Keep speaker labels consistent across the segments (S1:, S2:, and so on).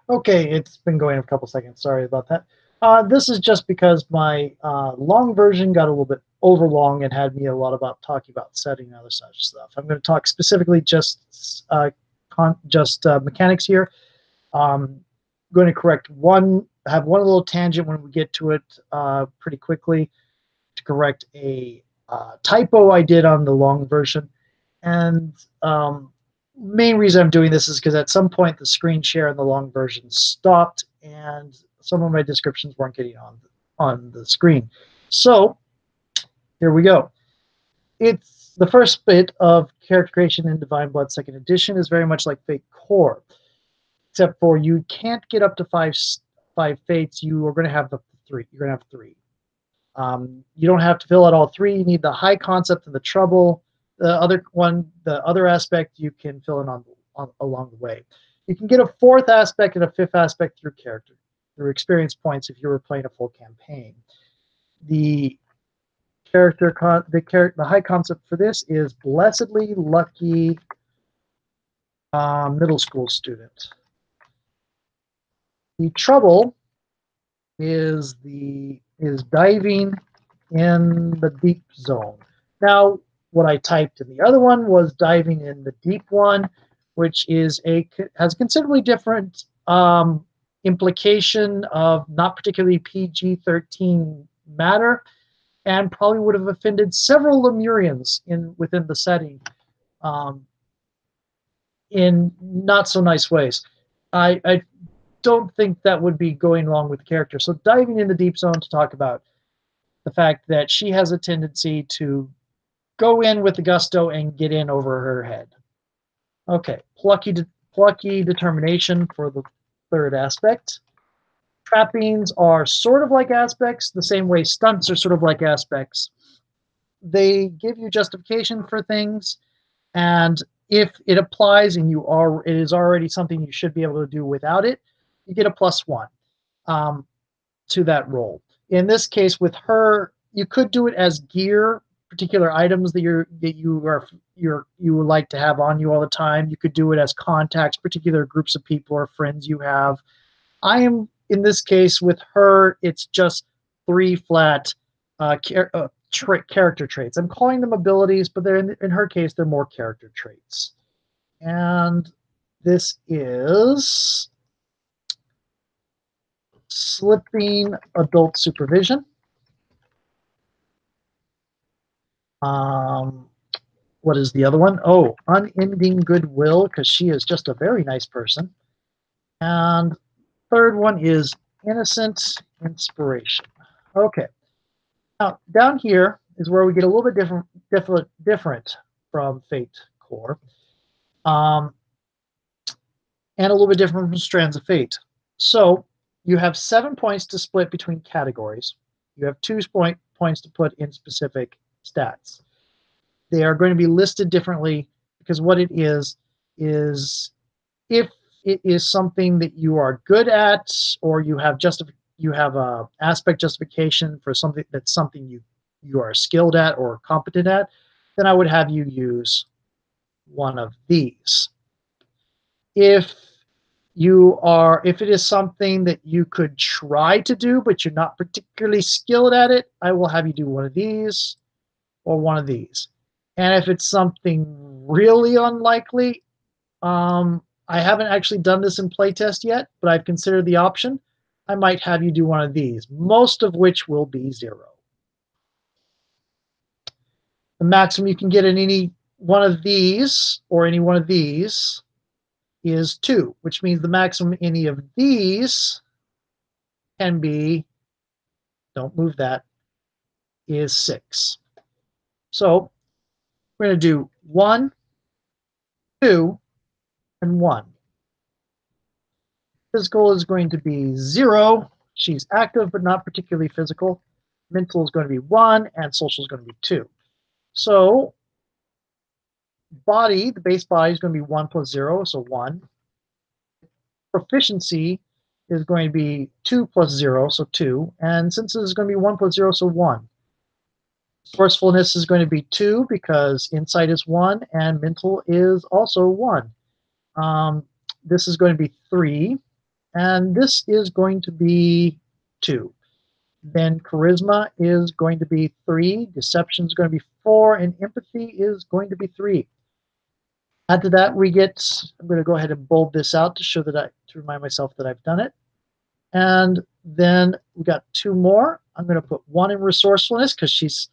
S1: Okay, it's been going a couple seconds. Sorry about that. This is just because my long version got a little bit overlong and had me a lot about talking about setting and other such stuff. I'm going to talk specifically just mechanics here. Going to correct have one little tangent when we get to it pretty quickly to correct a typo I did on the long version. And main reason I'm doing this is because at some point the screen share in the long version stopped and some of my descriptions weren't getting on the screen. So here we go. It's the first bit of character creation in Divine Blood 2nd Edition is very much like Fate Core, except for you can't get up to five fates. You are going to have the three. You're going to have three. You don't have to fill out all three. You need the high concept and the trouble. The other aspect, you can fill in on along the way. You can get a fourth aspect and a fifth aspect through experience points if you were playing a full campaign. The the high concept for this is blessedly lucky middle school student. The trouble is diving in the deep zone. Now, what I typed in the other one was diving in the deep one, which has a considerably different implication of not particularly PG-13 matter, and probably would have offended several Lemurians within the setting in not so nice ways. I don't think that would be going along with the character. So diving in the deep zone to talk about the fact that she has a tendency to go in with the gusto and get in over her head. Okay, plucky determination for the third aspect. Trappings are sort of like aspects, the same way stunts are sort of like aspects. They give you justification for things, and if it applies and it is already something you should be able to do without it, you get a +1 to that roll. In this case, with her, you could do it as gear, particular items that you would like to have on you all the time. You could do it as contacts, particular groups of people or friends you have. I am in this case with her. It's just 3 flat character traits. I'm calling them abilities, but they're in her case they're more character traits. And this is slipping adult supervision. What is the other one? Oh, unending goodwill, because she is just a very nice person. And third one is innocent inspiration. Okay. Now, down here is where we get a little bit different from Fate Core. And a little bit different from Strands of Fate. So you have 7 points to split between categories. You have 2 points to put in specific stats. They are going to be listed differently because what it is if it is something that you are good at, or you have a aspect justification for something that's something you are skilled at or competent at, then I would have you use one of these. If it is something that you could try to do but you're not particularly skilled at it, I will have you do one of these or one of these. And if it's something really unlikely, I haven't actually done this in playtest yet, but I've considered the option. I might have you do one of these, most of which will be 0. The maximum you can get in any one of these or any one of these is 2, which means the maximum any of these can be, don't move that, is 6. So we're going to do 1, 2, and 1. Physical is going to be 0. She's active but not particularly physical. Mental is going to be 1, and social is going to be 2. So body, the base body is going to be 1 plus 0, so 1. Proficiency is going to be 2 plus 0, so 2. And since this is going to be 1 plus 0, so 1. Forcefulness is going to be 2 because insight is 1 and mental is also 1. This is going to be 3. and this is going to be 2. Then charisma is going to be 3, deception is going to be 4, and empathy is going to be 3. Add to that, we get, I'm going to go ahead and bold this out to show that to remind myself that I've done it. And then we got 2 more. I'm going to put 1 in resourcefulness because she's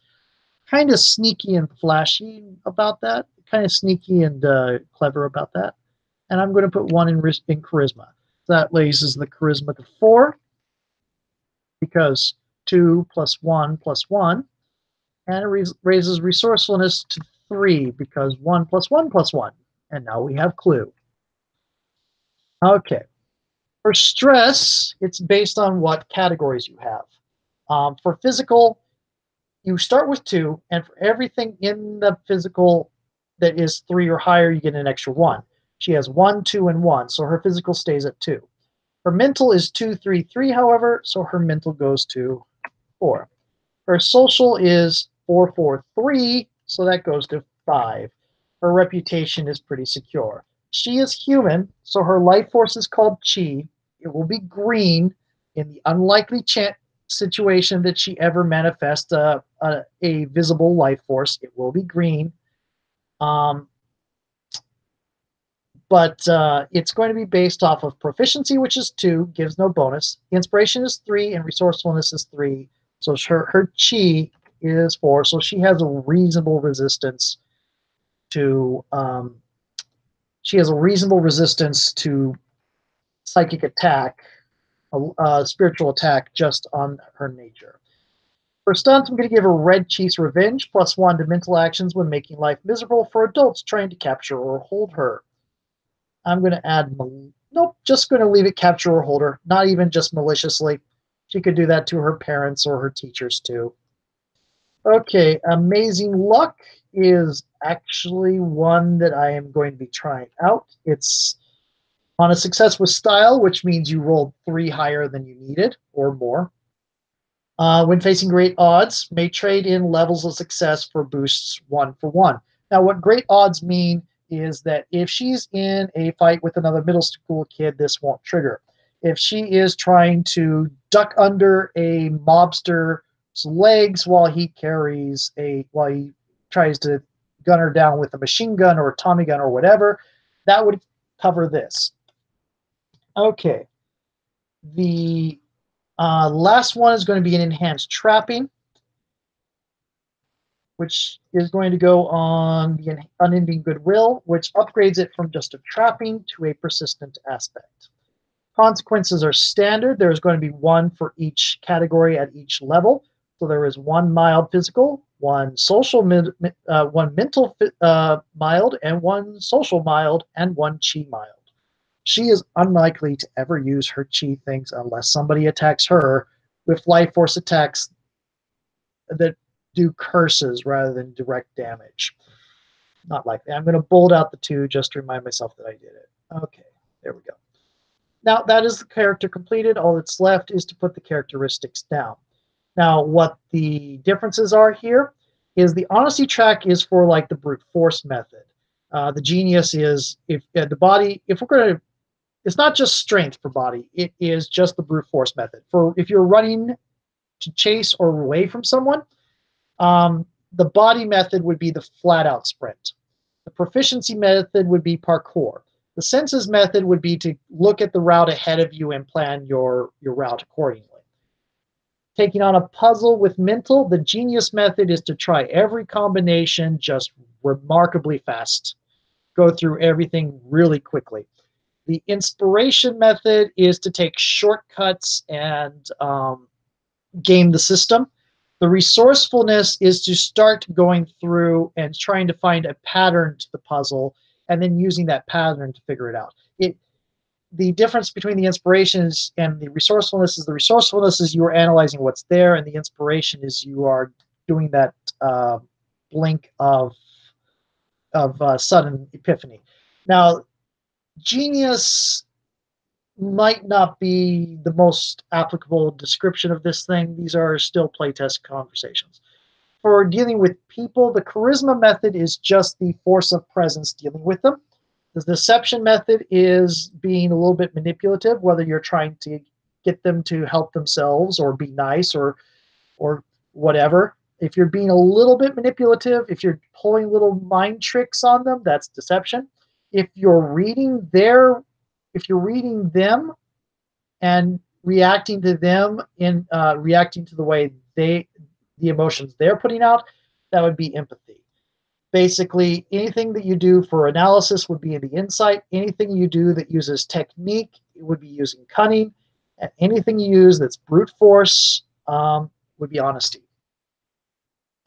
S1: kind of sneaky and flashy about that, kind of sneaky and clever about that. And I'm going to put 1 in charisma. So that raises the charisma to 4 because 2 plus 1 plus 1. And it raises resourcefulness to 3 because 1 plus 1 plus 1. And now we have clue. Okay. For stress, it's based on what categories you have. For physical, you start with 2, and for everything in the physical that is 3 or higher, you get an extra 1. She has 1, 2, and 1, so her physical stays at 2. Her mental is 2, 3, 3, however, so her mental goes to 4. Her social is 4, 4, 3, so that goes to 5. Her reputation is pretty secure. She is human, so her life force is called chi. It will be green in the unlikely situation that she ever manifests a visible life force. It will be green. But it's going to be based off of proficiency, which is 2, gives no bonus. Inspiration is 3, and resourcefulness is 3. So her chi is 4, so she has a reasonable resistance to psychic attack, spiritual attack, just on her nature. For stunts, I'm going to give her Red Chief's Revenge, +1 to mental actions when making life miserable for adults trying to capture or hold her. I'm going to add, nope, just going to leave it capture or hold her, not even just maliciously. She could do that to her parents or her teachers too. Okay, Amazing Luck is actually one that I am going to be trying out. It's on a success with style, which means you rolled 3 higher than you needed or more. When facing great odds, may trade in levels of success for boosts 1 for 1. Now, what great odds mean is that if she's in a fight with another middle school kid, this won't trigger. If she is trying to duck under a mobster's legs while he tries to gun her down with a machine gun or a Tommy gun or whatever, that would cover this. Okay. The last one is going to be an enhanced trapping, which is going to go on the unending goodwill, which upgrades it from just a trapping to a persistent aspect. Consequences are standard. There's going to be 1 for each category at each level. So there is 1 mild physical, 1 social, 1 mental mild, and 1 social mild, and 1 chi mild. She is unlikely to ever use her chi things unless somebody attacks her with life force attacks that do curses rather than direct damage. Not likely. I'm going to bold out the 2 just to remind myself that I did it. Okay, there we go. Now that is the character completed. All that's left is to put the characteristics down. Now what the differences are here is the honesty track is for like the brute force method. The genius is if we're going to, it's not just strength for body, it is just the brute force method. For if you're running to chase or away from someone, the body method would be the flat out sprint. The proficiency method would be parkour. The senses method would be to look at the route ahead of you and plan your route accordingly. Taking on a puzzle with mental, the genius method is to try every combination just remarkably fast. Go through everything really quickly. The inspiration method is to take shortcuts and game the system. The resourcefulness is to start going through and trying to find a pattern to the puzzle and then using that pattern to figure it out. The difference between the inspirations and the resourcefulness is you are analyzing what's there, and the inspiration is you are doing that blink of sudden epiphany. Now, genius might not be the most applicable description of this thing. These are still playtest conversations. For dealing with people, the charisma method is just the force of presence dealing with them. The deception method is being a little bit manipulative, whether you're trying to get them to help themselves or be nice or whatever. If you're being a little bit manipulative, if you're pulling little mind tricks on them, that's deception. If you're reading their, if you're reading them and reacting to them in reacting to the way the emotions they're putting out, that would be empathy. Basically, anything that you do for analysis would be the insight. Anything you do that uses technique would be using cunning. And anything you use that's brute force would be honesty.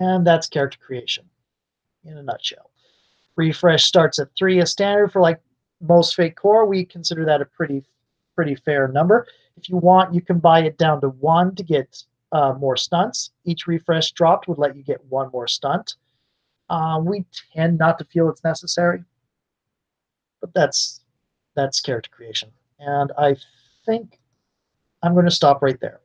S1: And that's character creation in a nutshell. Refresh starts at 3 as standard for like most fake core. We consider that a pretty fair number. If you want, you can buy it down to 1 to get more stunts. Each refresh dropped would let you get 1 more stunt. We tend not to feel it's necessary, but that's character creation. And I think I'm going to stop right there.